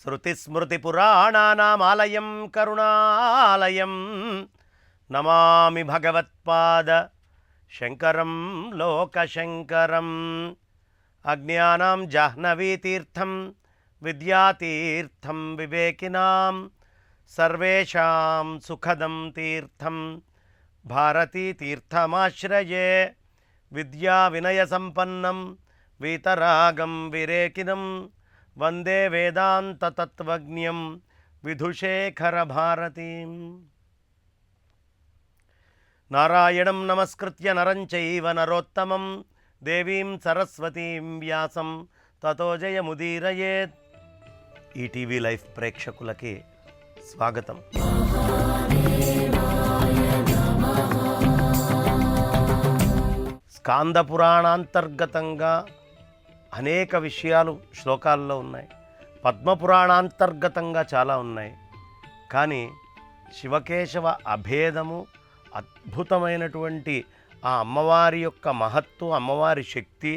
శృతిస్మృతిపురాణానామాలయం కరుణాలయం నమామి భగవత్పాద శంకరం లోకశంకరం. అజ్ఞానాం జాహ్నవీతీర్థం విద్యాతీర్థం వివేకినాం సర్వేషాం సుఖదం తీర్థం భారతీతీర్థమాశ్రయే. విద్యా వినయ సంపన్నం వీతరాగం విరేకినం వందే వేదాంత తత్వజ్ఞం విధుశేఖర భారతీం. నారాయణం నమస్కృత్య నరం చైవ నరోత్తమం దేవీం సరస్వతీం వ్యాసం తతో జయముదీరయేత్. ఈటీవీ లైఫ్ ప్రేక్షకులకి స్వాగతం. స్కాంద పురాణాంతర్గతంగా అనేక విషయాలు శ్లోకాల్లో ఉన్నాయి. పద్మపురాణాంతర్గతంగా చాలా ఉన్నాయి. కానీ శివకేశవ అభేదము, అద్భుతమైనటువంటి ఆ అమ్మవారి యొక్క మహత్తు, అమ్మవారి శక్తి,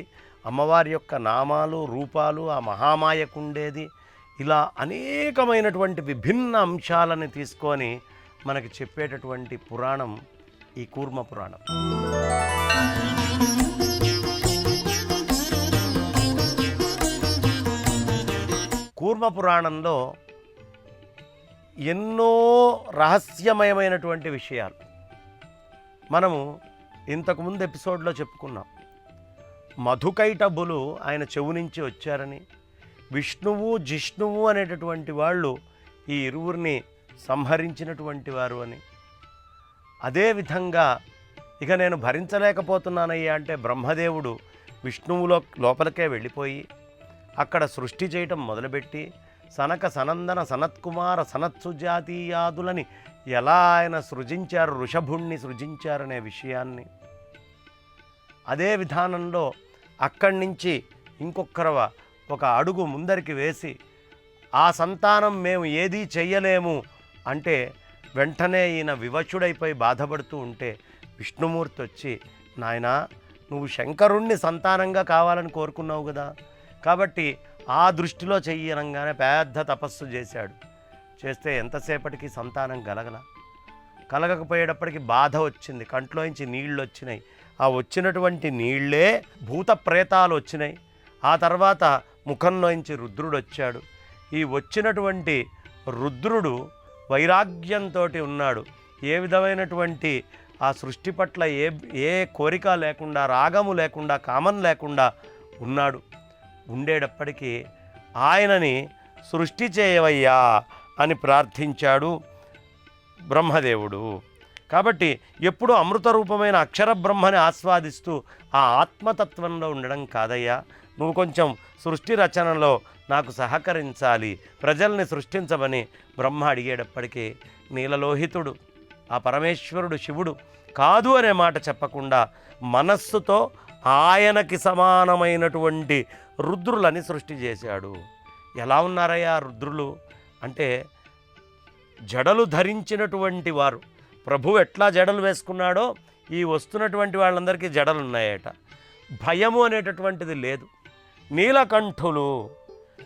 అమ్మవారి యొక్క నామాలు, రూపాలు, ఆ మహామాయకుండేది, ఇలా అనేకమైనటువంటి విభిన్న అంశాలను తీసుకొని మనకి చెప్పేటటువంటి పురాణం ఈ కూర్మ పురాణం. కూర్మ పురాణంలో ఎన్నో రహస్యమయమైనటువంటి విషయాలు మనము ఇంతకుముందు ఎపిసోడ్లో చెప్పుకున్నాం. మధుకైటభులు ఆయన చెవు నుంచి వచ్చారని, విష్ణువు జిష్ణువు అనేటటువంటి వాళ్ళు ఈ ఇరువురిని సంహరించినటువంటి వారు అని. అదేవిధంగా ఇక నేను భరించలేకపోతున్నానయ్యా అంటే బ్రహ్మదేవుడు విష్ణువులో లోపలికే వెళ్ళిపోయి అక్కడ సృష్టి చేయటం మొదలుపెట్టి సనక సనందన సనత్కుమార సనత్సుజాతీయాదులని ఎలా ఆయన సృజించారు, ఋషభుణ్ణి సృజించారనే విషయాన్ని, అదే విధానంలో అక్కడి నుంచి ఇంకొకరవ ఒక అడుగు ముందరికి వేసి ఆ సంతానం మేము ఏదీ చెయ్యలేము అంటే వెంటనే ఈయన వివశుడైపోయి బాధపడుతూ ఉంటే విష్ణుమూర్తి వచ్చి, నాయనా నువ్వు శంకరుణ్ణి సంతానంగా కావాలని కోరుకున్నావు కదా, కాబట్టి ఆ దృష్టిలో చెయ్యనంగానే పెద్ద తపస్సు చేశాడు. చేస్తే ఎంతసేపటికి సంతానం కలగకపోయేటప్పటికి బాధ వచ్చింది. కంట్లోంచి నీళ్ళు వచ్చినాయి. ఆ వచ్చినటువంటి నీళ్లే భూత ప్రేతాలు వచ్చినాయి. ఆ తర్వాత ముఖంలోంచి రుద్రుడు వచ్చాడు. ఈ వచ్చినటువంటి రుద్రుడు వైరాగ్యంతో ఉన్నాడు. ఏ విధమైనటువంటి ఆ సృష్టి పట్ల ఏ కోరిక లేకుండా, రాగము లేకుండా, కామం లేకుండా ఉన్నాడు. ఉండేటప్పటికీ ఆయనని సృష్టి చేయవయ్యా అని ప్రార్థించాడు బ్రహ్మదేవుడు. కాబట్టి ఎప్పుడూ అమృత రూపమైన అక్షర బ్రహ్మని ఆస్వాదిస్తూ ఆ ఆత్మతత్వంలో ఉండడం కాదయ్యా, నువ్వు కొంచెం సృష్టి రచనలో నాకు సహకరించాలి, ప్రజల్ని సృష్టించమని బ్రహ్మ అడిగేటప్పటికీ నీలలోహితుడు ఆ పరమేశ్వరుడు శివుడు కాదు అనే మాట చెప్పకుండా మనస్సుతో ఆయనకి సమానమైనటువంటి రుద్రులని సృష్టి చేశాడు. ఎలా ఉన్నారయ్యా రుద్రులు అంటే జడలు ధరించినటువంటి వారు. ప్రభువు ఎట్లా జడలు వేసుకున్నాడో ఈ వస్తున్నటువంటి వాళ్ళందరికీ జడలు ఉన్నాయట. భయము అనేటటువంటిది లేదు. నీలకంఠులు,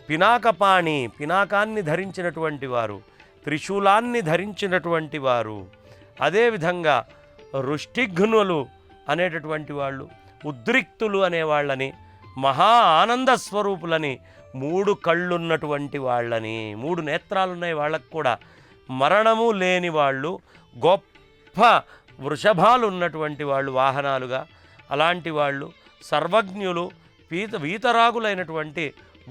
పినాకపాణి, పినాకాన్ని ధరించినటువంటి వారు, త్రిశూలాన్ని ధరించినటువంటి వారు, అదేవిధంగా రుష్టిఘ్నులు అనేటటువంటి వాళ్ళు, ఉద్రిక్తులు అనేవాళ్ళని, మహా ఆనంద స్వరూపులని, 3 కళ్ళున్నటువంటి వాళ్ళని, 3 నేత్రాలున్నాయి వాళ్ళకు కూడా, మరణము లేని వాళ్ళు, గొప్ప వృషభాలు ఉన్నటువంటి వాళ్ళు వాహనాలుగా, అలాంటి వాళ్ళు, సర్వజ్ఞులు, వీతరాగులైనటువంటి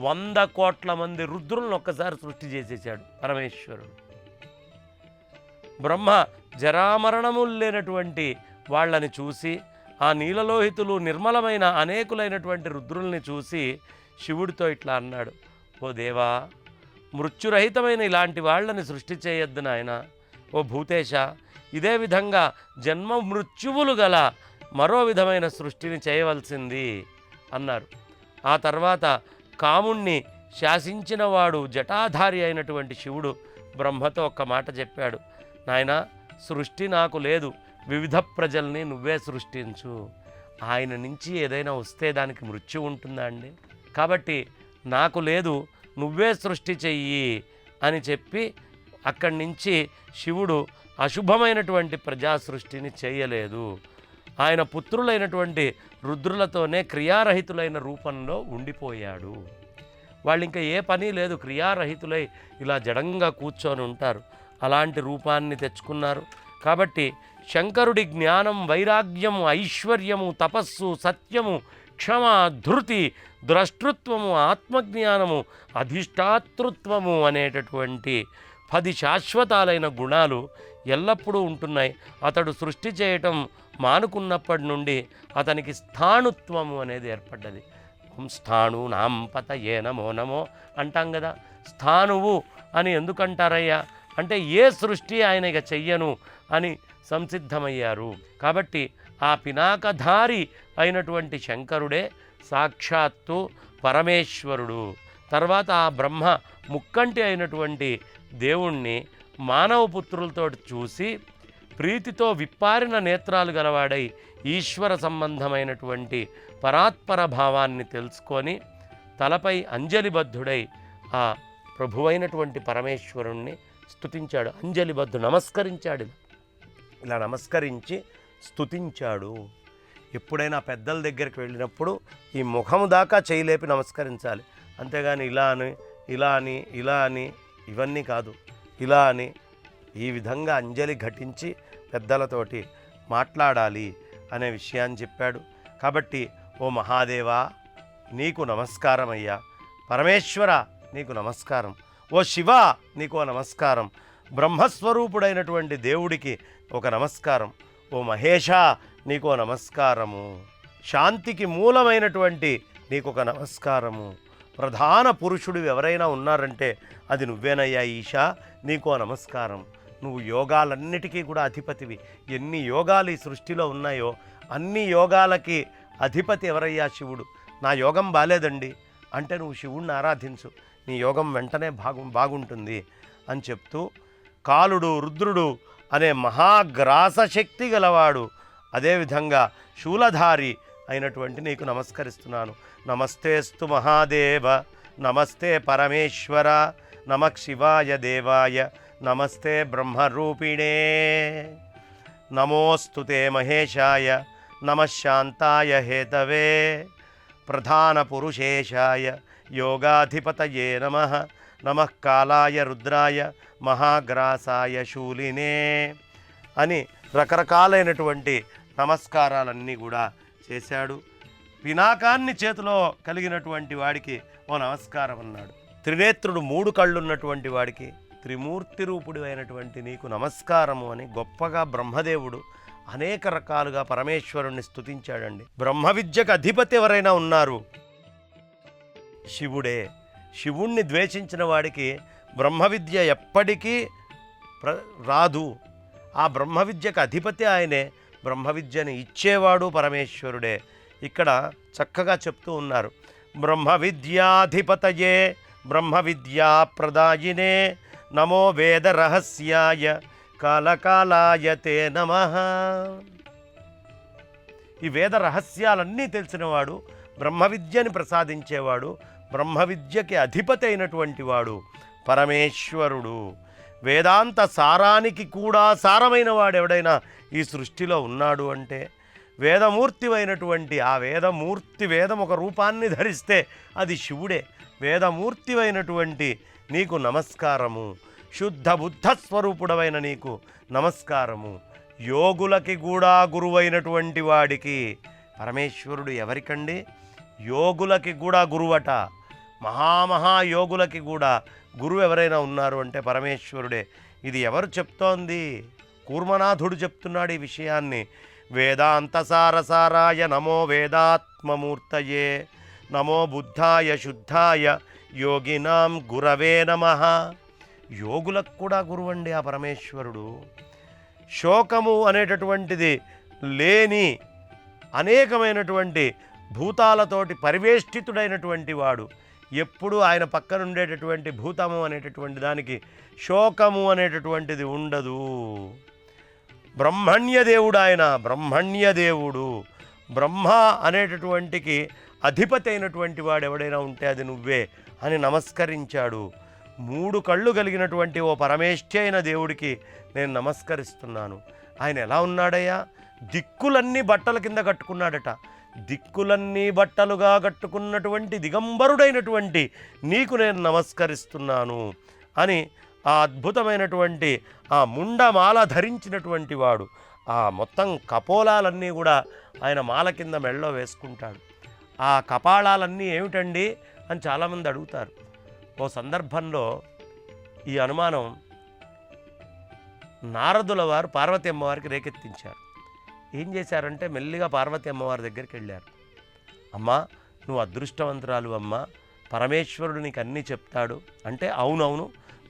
100 కోట్ల మంది రుద్రులను ఒక్కసారి సృష్టి చేసేసాడు పరమేశ్వరుడు. బ్రహ్మ జరామరణములు లేనటువంటి వాళ్ళని చూసి, ఆ నీలలోహితులు నిర్మలమైన అనేకులైనటువంటి రుద్రుల్ని చూసి శివుడితో ఇట్లా అన్నాడు, ఓ దేవా, మృత్యురహితమైన ఇలాంటి వాళ్ళని సృష్టి చేయొద్దు నాయన. ఓ భూతేశ, ఇదే విధంగా జన్మ మృత్యువులు గల మరో విధమైన సృష్టిని చేయవలసింది అన్నారు. ఆ తర్వాత కాముణ్ణి శాసించినవాడు జటాధారి అయినటువంటి శివుడు బ్రహ్మతో ఒక్క మాట చెప్పాడు, నాయనా సృష్టి నాకు లేదు, వివిధ ప్రజల్ని నువ్వే సృష్టించు. ఆయన నుంచి ఏదైనా వస్తే దానికి మృత్యు ఉంటుందా అండి? కాబట్టి నాకు లేదు, నువ్వే సృష్టి చెయ్యి అని చెప్పి అక్కడి నుంచి శివుడు అశుభమైనటువంటి ప్రజా సృష్టిని చేయలేదు. ఆయన పుత్రులైనటువంటి రుద్రులతోనే క్రియారహితులైన రూపంలో ఉండిపోయాడు. వాళ్ళు ఇంకా ఏ పని లేదు, క్రియారహితులై ఇలా జడంగా కూర్చొని ఉంటారు. అలాంటి రూపాన్ని తెచ్చుకున్నారు. కాబట్టి శంకరుడి జ్ఞానం, వైరాగ్యము, ఐశ్వర్యము, తపస్సు, సత్యము, క్షమ, ధృతి, ద్రష్టృత్వము, ఆత్మజ్ఞానము, అధిష్టాతృత్వము అనేటటువంటి 10 శాశ్వతాలైన గుణాలు ఎల్లప్పుడూ ఉంటున్నాయి. అతడు సృష్టి చేయటం మానుకున్నప్పటి నుండి అతనికి స్థాణుత్వము అనేది ఏర్పడ్డది. స్థాణు నాంపతయే నమో నమో అంటాం కదా. స్థాణువు అని ఎందుకంటారయ్యా అంటే ఏ సృష్టి ఆయన ఇక చెయ్యను అని సంసిద్ధమయ్యారు. కాబట్టి ఆ పినాకధారి అయినటువంటి శంకరుడే సాక్షాత్తు పరమేశ్వరుడు. తర్వాత ఆ బ్రహ్మ ముక్కంటి అయినటువంటి దేవుణ్ణి మానవ పుత్రులతో చూసి ప్రీతితో విప్పారిన నేత్రాలు గలవాడై ఈశ్వర సంబంధమైనటువంటి పరాత్పర భావాన్ని తెలుసుకొని తలపై అంజలిబద్ధుడై ఆ ప్రభువైనటువంటి పరమేశ్వరుణ్ణి స్తుతించాడు. అంజలిబద్ధుడు నమస్కరించాడు, ఇలా నమస్కరించి స్తుతించాడు. ఎప్పుడైనా పెద్దల దగ్గరికి వెళ్ళినప్పుడు ఈ ముఖము దాకా చేయలేపి నమస్కరించాలి, అంతేగాని ఇలా అని ఇవన్నీ కాదు. ఇలా అని ఈ విధంగా అంజలి ఘటించి పెద్దలతోటి మాట్లాడాలి అనే విషయాన్ని చెప్పాడు. కాబట్టి ఓ మహాదేవా నీకు నమస్కారం అయ్యా, పరమేశ్వర నీకు నమస్కారం, ఓ శివ నీకు నమస్కారం, బ్రహ్మస్వరూపుడైనటువంటి దేవుడికి ఒక నమస్కారం, ఓ మహేష నీకు నమస్కారము, శాంతికి మూలమైనటువంటి నీకొక నమస్కారము, ప్రధాన పురుషుడు ఎవరైనా ఉన్నారంటే అది నువ్వేనయ్యా ఈశా, నీకో నమస్కారం. నువ్వు యోగాలన్నిటికీ కూడా అధిపతివి. ఎన్ని యోగాలు ఈ సృష్టిలో ఉన్నాయో అన్ని యోగాలకి అధిపతి ఎవరయ్యా? శివుడు. నా యోగం బాలేదండి అంటే నువ్వు శివుణ్ణి ఆరాధించు, నీ యోగం వెంటనే బాగుంటుంది అని చెప్తూ కాలుడు రుద్రుడు అనే మహాగ్రాస శక్తి గలవాడు, అదేవిధంగా శూలధారి అయినటువంటి నీకు నమస్కరిస్తున్నాను. నమస్తేస్తు మహాదేవ, నమస్తే పరమేశ్వర, నమః శివాయ దేవాయ, నమస్తే బ్రహ్మరూపిణే, నమోస్తు తే మహేశాయ, నమః శాంతాయ హేతవే, ప్రధాన పురుషేశాయ యోగాధిపతయే నమః, నమః కాలాయ రుద్రాయ మహాగ్రాసాయ శూలినే అని రకరకాలైనటువంటి నమస్కారాలన్నీ కూడా చేశాడు. పినాకాన్ని చేతిలో కలిగినటువంటి వాడికి ఓ నమస్కారం అన్నాడు. త్రినేత్రుడు 3 కళ్ళున్నటువంటి వాడికి త్రిమూర్తి రూపుడు అయినటువంటి నీకు నమస్కారము అని గొప్పగా బ్రహ్మదేవుడు అనేక రకాలుగా పరమేశ్వరుణ్ణి స్తుతించాడండి. బ్రహ్మ విద్యకు అధిపతి ఎవరైనా ఉన్నారు? శివుడే. శివుణ్ణి ద్వేషించిన వాడికి బ్రహ్మ విద్య ఎప్పటికీ రాదు. ఆ బ్రహ్మ విద్యకు అధిపతి ఆయనే, బ్రహ్మ విద్యని ఇచ్చేవాడు పరమేశ్వరుడే. ఇక్కడ చక్కగా చెప్తూ ఉన్నారు, బ్రహ్మ విద్యాధిపతయే బ్రహ్మ విద్యా ప్రదాయినే, నమో వేద రహస్యాయ కాలకాలాయ తే నమః. ఈ వేద రహస్యాలన్నీ తెలిసినవాడు, బ్రహ్మ విద్యని ప్రసాదించేవాడు, బ్రహ్మ విద్యకి అధిపతి అయినటువంటి వాడు పరమేశ్వరుడు. వేదాంత సారానికి కూడా సారమైన వాడు ఎవడైనా ఈ సృష్టిలో ఉన్నాడు అంటే వేదమూర్తి అయినటువంటి ఆ వేదమూర్తి, వేదం ఒక రూపాన్ని ధరిస్తే అది శివుడే. వేదమూర్తి అయినటువంటి నీకు నమస్కారము, శుద్ధ బుద్ధ స్వరూపుడవైన నీకు నమస్కారము. యోగులకి కూడా గురువైనటువంటి వాడికి పరమేశ్వరుడు ఎవరికండి? యోగులకి కూడా గురువట. మహాయోగులకి కూడా గురువు ఎవరైనా ఉన్నారు అంటే పరమేశ్వరుడే. ఇది ఎవరు చెప్తోంది? కూర్మనాథుడు చెప్తున్నాడు ఈ విషయాన్ని. వేదాంత సారసారాయ నమో వేదాత్మమూర్తయే, నమో బుద్ధాయ శుద్ధాయ యోగినాం గురవే నమః. యోగులకు కూడా గురువండి ఆ పరమేశ్వరుడు. శోకము అనేటటువంటిది లేని అనేకమైనటువంటి భూతాలతోటి పరివేష్టితుడైనటువంటి వాడు. ఎప్పుడు ఆయన పక్కన ఉండేటటువంటి భూతము అనేటటువంటి దానికి శోకము అనేటటువంటిది ఉండదు. బ్రహ్మణ్యదేవుడు ఆయన, బ్రహ్మణ్యదేవుడు. బ్రహ్మ అనేటటువంటికి అధిపతి అయినటువంటి వాడు ఎవడైనా ఉంటే అది నువ్వే అని నమస్కరించాడు. 3 కళ్ళు కలిగినటువంటి ఓ పరమేష్ఠి అయిన దేవుడికి నేను నమస్కరిస్తున్నాను. ఆయన ఎలా ఉన్నాడయ్యా? దిక్కులన్నీ బట్టల కింద కట్టుకున్నాడట. దిక్కులన్నీ బట్టలుగా కట్టుకున్నటువంటి దిగంబరుడైనటువంటి నీకు నేను నమస్కరిస్తున్నాను అని ఆ అద్భుతమైనటువంటి ఆ ముండమాల ధరించినటువంటి వాడు ఆ మొత్తం కపోలాలన్నీ కూడా ఆయన మాల కింద మెళ్ళో వేసుకుంటాడు. ఆ కపాళాలన్నీ ఏమిటండి అని చాలామంది అడుగుతారు. ఓ సందర్భంలో ఈ అనుమానం నారదుల వారు పార్వతీ అమ్మవారికి రేకెత్తించారు. ఏం చేశారంటే మెల్లిగా పార్వతీ అమ్మవారి దగ్గరికి వెళ్ళారు. అమ్మా, నువ్వు అదృష్టవంతురాలు అమ్మా, పరమేశ్వరుడు నీకు అన్నీ చెప్తాడు అంటే, అవునవును,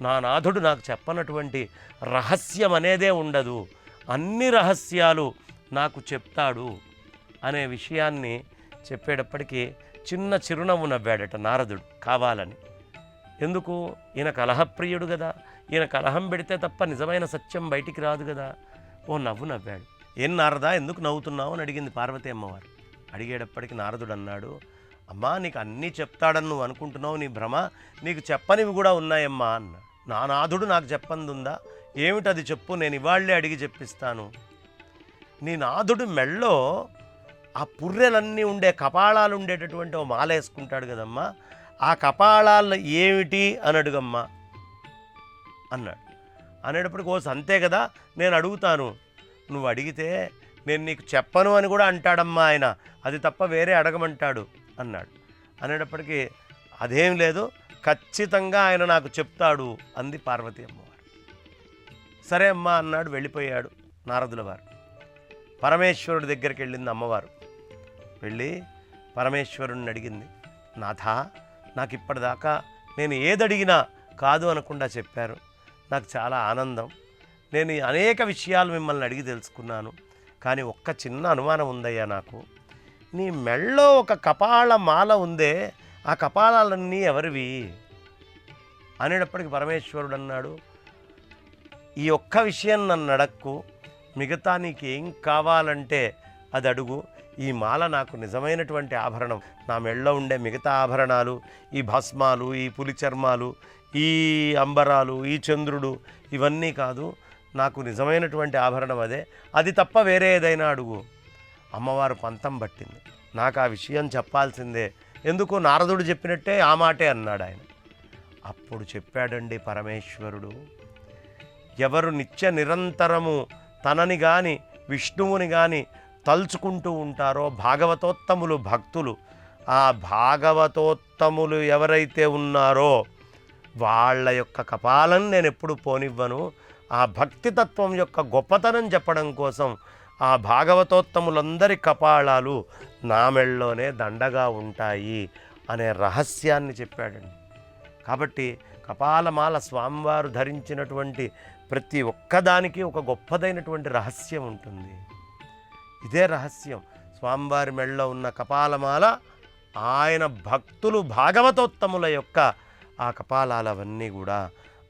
నా నాథుడు నాకు చెప్పనటువంటి రహస్యం అనేదే ఉండదు, అన్ని రహస్యాలు నాకు చెప్తాడు అనే విషయాన్ని చెప్పేటప్పటికీ చిన్న చిరునవ్వు నవ్వాడట నారదుడు కావాలని. ఎందుకు? ఈయన కలహప్రియుడు కదా, ఈయన కలహం పెడితే తప్ప నిజమైన సత్యం బయటికి రాదు కదా. ఓ నవ్వు నవ్వాడు. ఏం నారదా, ఎందుకు నవ్వుతున్నావు అని అడిగింది పార్వతీ అమ్మవారు. అడిగేటప్పటికి నారదుడు అన్నాడు, అమ్మా, నీకు అన్నీ చెప్తాడని నువ్వు అనుకుంటున్నావు, నీ భ్రమ, నీకు చెప్పనివి కూడా ఉన్నాయమ్మా అన్న. నా నాథుడు నాకు చెప్పంది ఉందా? ఏమిటది చెప్పు, నేను ఇవాళ్లే అడిగి చెప్పిస్తాను. నీ నాథుడు మెళ్ళో ఆ పుర్రెలన్నీ ఉండే కపాళాలు ఉండేటటువంటి ఓ మాల వేసుకుంటాడు కదమ్మా, ఆ కపాళాలు ఏమిటి అని అడుగమ్మా అన్నాడు. అనేటప్పటికి ఓ అంతే కదా, నేను అడుగుతాను, నువ్వు అడిగితే నేను నీకు చెప్పను అని కూడా అంటాడమ్మా ఆయన, అది తప్ప వేరే అడగమంటాడు అన్నాడు. అనేటప్పటికీ అదేం లేదు, ఖచ్చితంగా ఆయన నాకు చెప్తాడు అంది పార్వతీ అమ్మవారు. సరే అమ్మా అన్నాడు, వెళ్ళిపోయాడు నారదుల వారు. పరమేశ్వరుడి దగ్గరికి వెళ్ళింది అమ్మవారు. వెళ్ళి పరమేశ్వరుడిని అడిగింది, నాథా, నాకు ఇప్పటిదాకా నేను ఏదడిగినా కాదు అనకుండా చెప్పారు, నాకు చాలా ఆనందం. నేను అనేక విషయాలు మిమ్మల్ని అడిగి తెలుసుకున్నాను, కానీ ఒక్క చిన్న అనుమానం ఉందయ్యా నాకు. నీ మెళ్ళో ఒక కపాల మాల ఉందే, ఆ కపాలాలన్నీ ఎవరివి అనేటప్పటికి పరమేశ్వరుడు అన్నాడు, ఈ ఒక్క విషయం నన్ను అడక్కు, మిగతా నీకేం కావాలంటే అది అడుగు. ఈ మాల నాకు నిజమైనటువంటి ఆభరణం. నా మెళ్ళో ఉండే మిగతా ఆభరణాలు, ఈ భస్మాలు, ఈ పులి చర్మాలు, ఈ అంబరాలు, ఈ చంద్రుడు, ఇవన్నీ కాదు, నాకు నిజమైనటువంటి ఆభరణం అదే, అది తప్ప వేరే ఏదైనా అడుగు. అమ్మవారు పంతం పట్టింది, నాకు ఆ విషయం చెప్పాల్సిందే, ఎందుకు నారదుడు చెప్పినట్టే ఆ మాటే అన్నాడు ఆయన. అప్పుడు చెప్పాడండి పరమేశ్వరుడు, ఎవరు నిత్య నిరంతరము తనని కానీ విష్ణువుని కానీ తలుచుకుంటూ ఉంటారో భాగవతోత్తములు భక్తులు, ఆ భాగవతోత్తములు ఎవరైతే ఉన్నారో వాళ్ళ యొక్క కపాలం నేను ఎప్పుడు పోనివ్వను. ఆ భక్తితత్వం యొక్క గొప్పతనం చెప్పడం కోసం ఆ భాగవతోత్తములందరి కపాళాలు నా మెళ్ళలోనే దండగా ఉంటాయి అనే రహస్యాన్ని చెప్పాడండి. కాబట్టి కపాలమాల స్వామివారు ధరించినటువంటి ప్రతి ఒక్కదానికి ఒక గొప్పదైనటువంటి రహస్యం ఉంటుంది. ఇదే రహస్యం. స్వామివారి మెళ్ళలో ఉన్న కపాలమాల ఆయన భక్తులు భాగవతోత్తముల యొక్క ఆ కపాలాలవన్నీ కూడా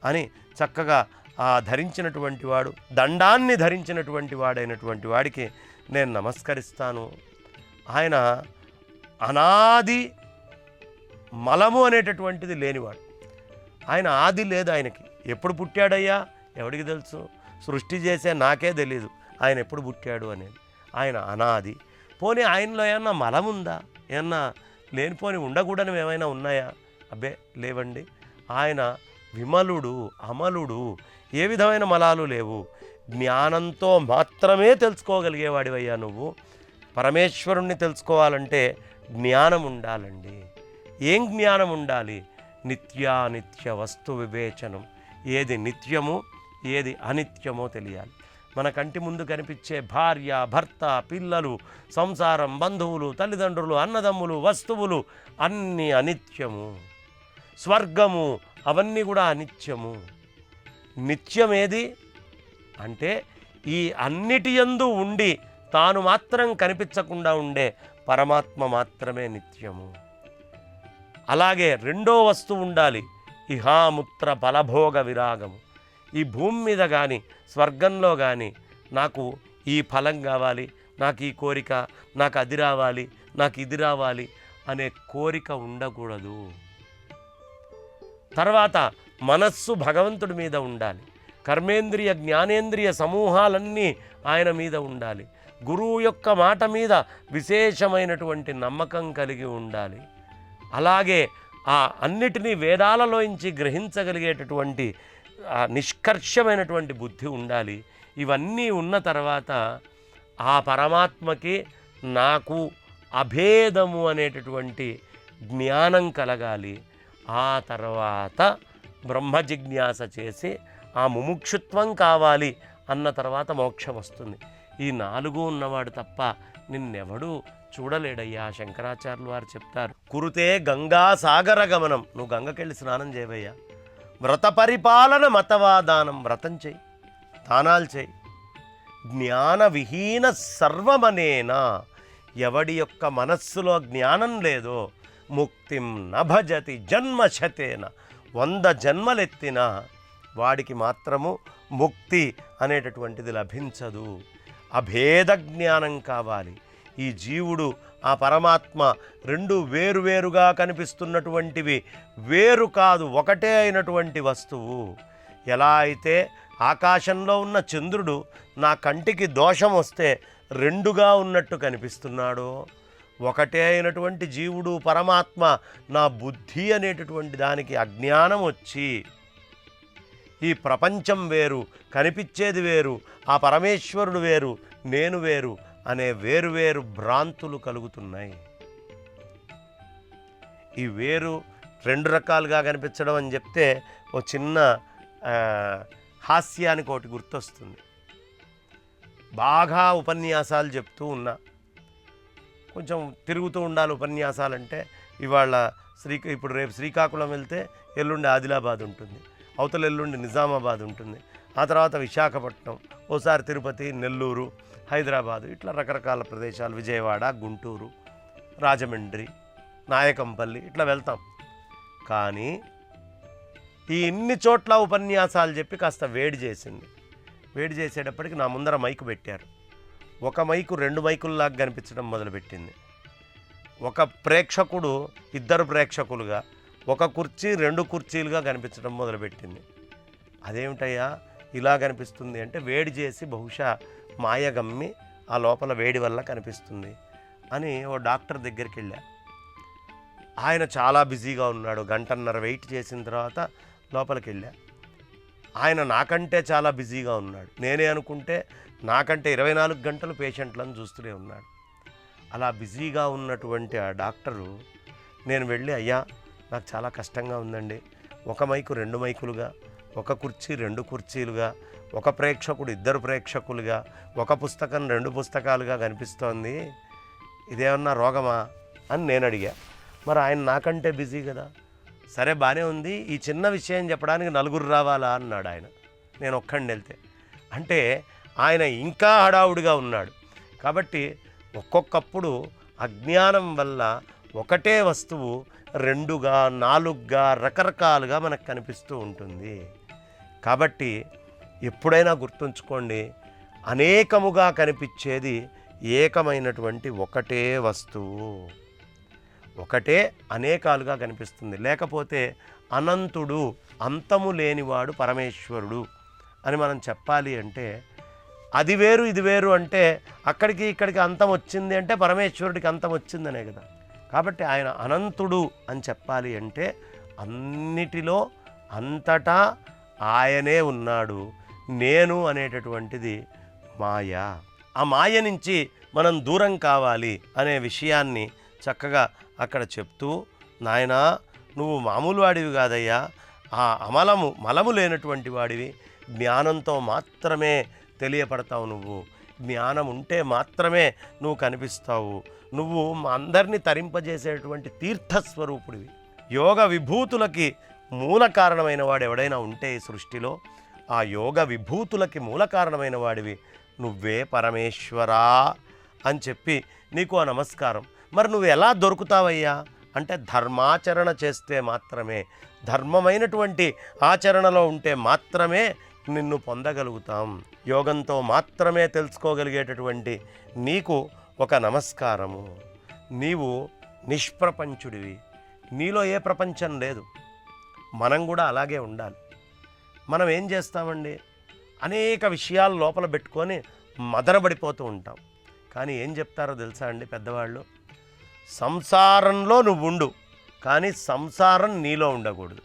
అని చక్కగా ఆ ధరించినటువంటి వాడు, దండాన్ని ధరించినటువంటి వాడైనటువంటి వాడికి నేను నమస్కరిస్తాను. ఆయన అనాది మలము అనేటటువంటిది లేనివాడు. ఆయన ఆది లేదు ఆయనకి. ఎప్పుడు పుట్టాడయ్యా ఎవడికి తెలుసు? సృష్టి చేసే నాకే తెలీదు ఆయన ఎప్పుడు పుట్టాడు అనేది. ఆయన అనాది. పోనీ ఆయనలో ఏమన్నా మలం ఉందా? ఏమన్నా లేనిపోని ఉండకూడనివి ఏమైనా ఉన్నాయా? అబ్బే లేవండి. ఆయన విమలుడు, అమలుడు, ఏ విధమైన మలాలు లేవు. జ్ఞానంతో మాత్రమే తెలుసుకోగలిగేవాడివయ్యా నువ్వు. పరమేశ్వరుణ్ణి తెలుసుకోవాలంటే జ్ఞానం ఉండాలండి. ఏం జ్ఞానం ఉండాలి? నిత్యానిత్య వస్తు వివేచనం. ఏది నిత్యమో ఏది అనిత్యమో తెలియాలి. మన కంటి ముందు కనిపించే భార్య, భర్త, పిల్లలు, సంసారం, బంధువులు, తల్లిదండ్రులు, అన్నదమ్ములు, వస్తువులు అన్నీ అనిత్యము. స్వర్గము అవన్నీ కూడా అనిత్యము. నిత్యమేది అంటే ఈ అన్నిటి యందు ఉండి తాను మాత్రం కనిపించకుండా ఉండే పరమాత్మ మాత్రమే నిత్యము. అలాగే రెండో వస్తువు ఉండాలి, ఇహాముత్ర ఫలభోగ విరాగము. ఈ భూమి మీద కానీ స్వర్గంలో కానీ నాకు ఈ ఫలం కావాలి, నాకు ఈ కోరిక, నాకు అది రావాలి, నాకు ఇది రావాలి అనే కోరిక ఉండకూడదు. తర్వాత మనస్సు భగవంతుడి మీద ఉండాలి, కర్మేంద్రియ జ్ఞానేంద్రియ సమూహాలన్నీ ఆయన మీద ఉండాలి, గురువు యొక్క మాట మీద విశేషమైనటువంటి నమ్మకం కలిగి ఉండాలి. అలాగే ఆ అన్నిటినీ వేదాలలోంచి గ్రహించగలిగేటటువంటి నిష్కర్షమైనటువంటి బుద్ధి ఉండాలి. ఇవన్నీ ఉన్న తర్వాత ఆ పరమాత్మకి నాకు అభేదము అనేటటువంటి జ్ఞానం కలగాలి. ఆ తర్వాత బ్రహ్మ జిజ్ఞాస చేసి ఆ ముముక్షుత్వం కావాలి అన్న తర్వాత మోక్షం వస్తుంది. ఈ 4 ఉన్నవాడు తప్ప నిన్నెవడూ చూడలేడయ్యా. శంకరాచార్యులు వారు చెప్తారు, కురుతే గంగా సాగర గమనం. నువ్వు గంగకెళ్ళి స్నానం చేయవయ్యా. వ్రత పరిపాలన మతవాదానం, వ్రతం చేయి, దానాలు చేయి. జ్ఞాన విహీన సర్వమనేనా, ఎవడి యొక్క మనస్సులో జ్ఞానం లేదో ముక్తిం నభజతి జన్మశతేన, 100 జన్మలెత్తినా వాడికి మాత్రము ముక్తి అనేటటువంటిది లభించదు. అభేద జ్ఞానం కావాలి. ఈ జీవుడు ఆ పరమాత్మ రెండు వేరువేరుగా కనిపిస్తున్నటువంటివి, వేరు కాదు, ఒకటే అయినటువంటి వస్తువు. ఎలా అయితే ఆకాశంలో ఉన్న చంద్రుడు నా కంటికి దోషం వస్తే రెండుగా ఉన్నట్టు కనిపిస్తున్నాడో, ఒకటే అయినటువంటి జీవుడు పరమాత్మ నా బుద్ధి అనేటటువంటి దానికి అజ్ఞానం వచ్చి ఈ ప్రపంచం వేరు, కనిపించేది వేరు, ఆ పరమేశ్వరుడు వేరు, నేను వేరు అనే వేరువేరు భ్రాంతులు కలుగుతున్నాయి. ఈ వేరు 2 రకాలుగా కనిపించడం అని చెప్తే ఓ చిన్న హాస్యానికి ఒకటి గుర్తొస్తుంది. బాగా ఉపన్యాసాలు చెప్తూ ఉన్నా, కొంచెం తిరుగుతూ ఉండాలి ఉపన్యాసాలంటే. ఇవాళ ఇప్పుడు రేపు శ్రీకాకుళం వెళ్తే ఎల్లుండి ఆదిలాబాద్ ఉంటుంది, అవతల ఎల్లుండి నిజామాబాద్ ఉంటుంది, ఆ తర్వాత విశాఖపట్నం, ఓసారి తిరుపతి, నెల్లూరు, హైదరాబాదు, ఇట్లా రకరకాల ప్రదేశాలు, విజయవాడ, గుంటూరు, రాజమండ్రి, నాయకంపల్లి ఇట్లా వెళ్తాం. కానీ ఈ ఇన్ని చోట్ల ఉపన్యాసాలు చెప్పి కాస్త వేడి చేసింది. వేడి చేసేటప్పటికి నా ముందర మైకు పెట్టారు. ఒక మైకు 2 మైకుల్లాగా కనిపించడం మొదలుపెట్టింది. ఒక ప్రేక్షకుడు 2 ప్రేక్షకులుగా, ఒక కుర్చీ 2 కుర్చీలుగా కనిపించడం మొదలుపెట్టింది. అదేమిటయ్యా ఇలా కనిపిస్తుంది అంటే, వేడి చేసి బహుశా మాయగమ్మి ఆ లోపల వేడి వల్ల కనిపిస్తుంది అని ఓ డాక్టర్ దగ్గరికి వెళ్ళా. ఆయన చాలా బిజీగా ఉన్నాడు. 1.5 గంట వెయిట్ చేసిన తర్వాత లోపలికి వెళ్ళా. ఆయన నాకంటే చాలా బిజీగా ఉన్నాడు. నేనే అనుకుంటే నాకంటే 24 గంటలు పేషెంట్లను చూస్తూనే ఉన్నాడు. అలా బిజీగా ఉన్నటువంటి ఆ డాక్టరు, నేను వెళ్ళి, అయ్యా నాకు చాలా కష్టంగా ఉందండి, ఒక మైకు 2 మైకులుగా, ఒక కుర్చీ 2 కుర్చీలుగా, ఒక ప్రేక్షకుడు 2 ప్రేక్షకులుగా, ఒక పుస్తకం 2 పుస్తకాలుగా కనిపిస్తోంది, ఇదేమన్నా రోగమా అని నేను అడిగా. మరి ఆయన నాకంటే బిజీ కదా. సరే బాగానే ఉంది, ఈ చిన్న విషయం చెప్పడానికి 4 రావాలా అన్నాడు ఆయన. నేను ఒక్కడిని వెళ్తే అంటే ఆయన ఇంకా హడావుడిగా ఉన్నాడు. కాబట్టి ఒక్కొక్కప్పుడు అజ్ఞానం వల్ల ఒకటే వస్తువు 2గా 4గా రకరకాలుగా మనకు కనిపిస్తూ ఉంటుంది. కాబట్టి ఎప్పుడైనా గుర్తుంచుకోండి, అనేకముగా కనిపించేది ఏకమైనటువంటి ఒకటే వస్తువు, ఒకటే అనేకాలుగా కనిపిస్తుంది. లేకపోతే అనంతుడు, అంతము లేనివాడు పరమేశ్వరుడు అని మనం చెప్పాలి అంటే, అది వేరు ఇది వేరు అంటే అక్కడికి ఇక్కడికి అంతం వచ్చింది అంటే పరమేశ్వరుడికి అంతం వచ్చిందనే కదా. కాబట్టి ఆయన అనంతుడు అని చెప్పాలి అంటే అన్నిటిలో అంతటా ఆయనే ఉన్నాడు. నేను అనేటటువంటిది మాయ. ఆ మాయ నుంచి మనం దూరం కావాలి అనే విషయాన్ని చక్కగా అక్కడ చెప్తూ, నాయనా నువ్వు మామూలు వాడివి కాదయ్యా, ఆ మలము లేనటువంటి వాడివి, జ్ఞానంతో మాత్రమే తెలియపడతావు, నువ్వు జ్ఞానం ఉంటే మాత్రమే నువ్వు కనిపిస్తావు, నువ్వు అందరినీ తరింపజేసేటువంటి తీర్థస్వరూపుడివి. యోగ విభూతులకి మూల కారణమైన వాడు ఎవడైనా ఉంటే ఈ సృష్టిలో, ఆ యోగ విభూతులకి మూల కారణమైన వాడివి నువ్వే పరమేశ్వరా అని చెప్పి నీకు ఆ నమస్కారం. మరి నువ్వు ఎలా దొరుకుతావయ్యా అంటే ధర్మాచరణ చేస్తే మాత్రమే, ధర్మమైనటువంటి ఆచరణలో ఉంటే మాత్రమే నిన్ను పొందగలుగుతాం. యోగంతో మాత్రమే తెలుసుకోగలిగేటటువంటి నీకు ఒక నమస్కారము. నీవు నిష్ప్రపంచుడివి, నీలో ఏ ప్రపంచం లేదు. మనం కూడా అలాగే ఉండాలి. మనం ఏం చేస్తామండి, అనేక విషయాలు లోపల పెట్టుకొని మదనబడిపోతూ ఉంటాం. కానీ ఏం చెప్తారో తెలుసా అండి పెద్దవాళ్ళు, సంసారంలో నువ్వు ఉండు, కానీ సంసారం నీలో ఉండకూడదు.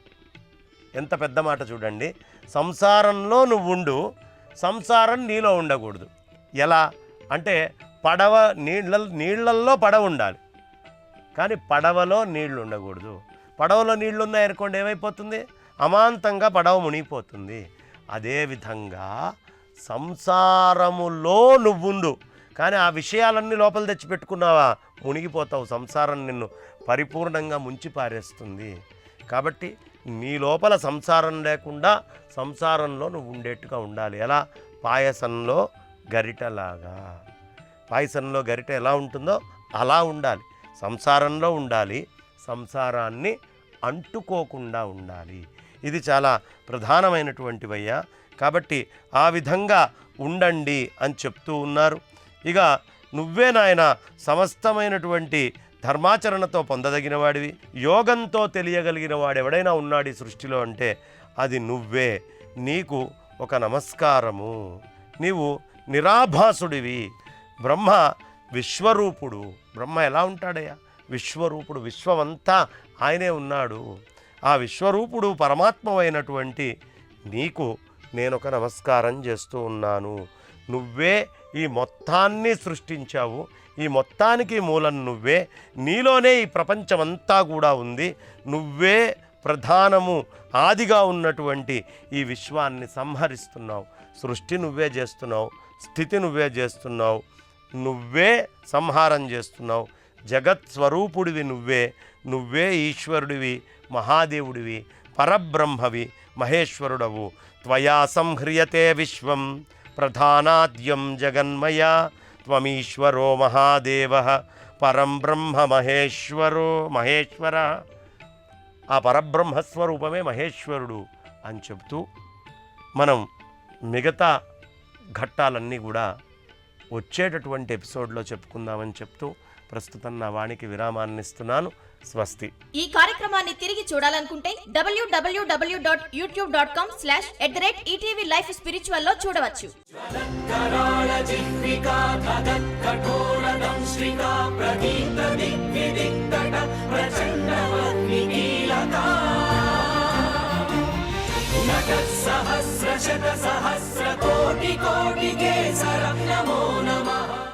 ఎంత పెద్ద మాట చూడండి. సంసారంలో నువ్వు ఉండు, సంసారం నీలో ఉండకూడదు. ఎలా అంటే పడవ నీళ్ళల్లో పడవ ఉండాలి, కానీ పడవలో నీళ్లు ఉండకూడదు. పడవలో నీళ్లు ఉన్నాయనుకోండి ఏమైపోతుంది, అమాంతంగా పడవ మునిగిపోతుంది. అదేవిధంగా సంసారములో నువ్వుండు, కానీ ఆ విషయాలన్నీ లోపల తెచ్చిపెట్టుకున్నావా మునిగిపోతావు. సంసారం నిన్ను పరిపూర్ణంగా ముంచి పారేస్తుంది. కాబట్టి నీ లోపల సంసారం లేకుండా సంసారంలో నువ్వు ఉండేట్టుగా ఉండాలి. ఎలా, పాయసంలో గరిటలాగా. పాయసంలో గరిట ఎలా ఉంటుందో అలా ఉండాలి. సంసారంలో ఉండాలి, సంసారాన్ని అంటుకోకుండా ఉండాలి. ఇది చాలా ప్రధానమైనటువంటివయ్యా. కాబట్టి ఆ విధంగా ఉండండి అని చెప్తూ ఉన్నారు. ఇక నువ్వే నాయన సమస్తమైనటువంటి ధర్మాచరణతో పొందదగిన వాడివి, యోగంతో తెలియగలిగిన వాడు ఎవడైనా ఉన్నాడు ఈ సృష్టిలో అంటే అది నువ్వే. నీకు ఒక నమస్కారము. నీవు నిరాభాసుడివి. బ్రహ్మ విశ్వరూపుడు. బ్రహ్మ ఎలా ఉంటాడయ్యా, విశ్వరూపుడు. విశ్వమంతా ఆయనే ఉన్నాడు. ఆ విశ్వరూపుడు పరమాత్మమైనటువంటి నీకు నేనొక నమస్కారం చేస్తూ ఉన్నాను. నువ్వే ఈ మొత్తాన్ని సృష్టించావు, ఈ మొత్తానికి మూలం నువ్వే. నీలోనే ఈ ప్రపంచమంతా కూడా ఉంది. నువ్వే ప్రధానము, ఆదిగా ఉన్నటువంటి ఈ విశ్వాన్ని సంహరిస్తున్నావు. సృష్టి నువ్వే చేస్తున్నావు, స్థితి నువ్వే చేస్తున్నావు, నువ్వే సంహారం చేస్తున్నావు. జగత్ స్వరూపుడివి నువ్వే. నువ్వే ఈశ్వరుడివి, మహాదేవుడివి, పరబ్రహ్మవి, మహేశ్వరుడవు. త్వయా సంహ్రియతే విశ్వం ప్రధానాద్యం జగన్మయ త్వమీశ్వరో మహాదేవ పరం బ్రహ్మ మహేశ్వర. ఆ పరబ్రహ్మస్వరూపమే మహేశ్వరుడు అని చెప్తూ మనం మిగతా ఘట్టాలన్నీ కూడా వచ్చేటటువంటి ఎపిసోడ్లో చెప్పుకుందామని చెప్తూ ప్రస్తుతం నా వాణికి విరామాన్ని ఇస్తున్నాను. స్వస్తి. ఈ కార్యక్రమాన్ని తిరిగి చూడాలనుకుంటే www.youtube.com/@ETV Life Spiritual లో చూడవచ్చు.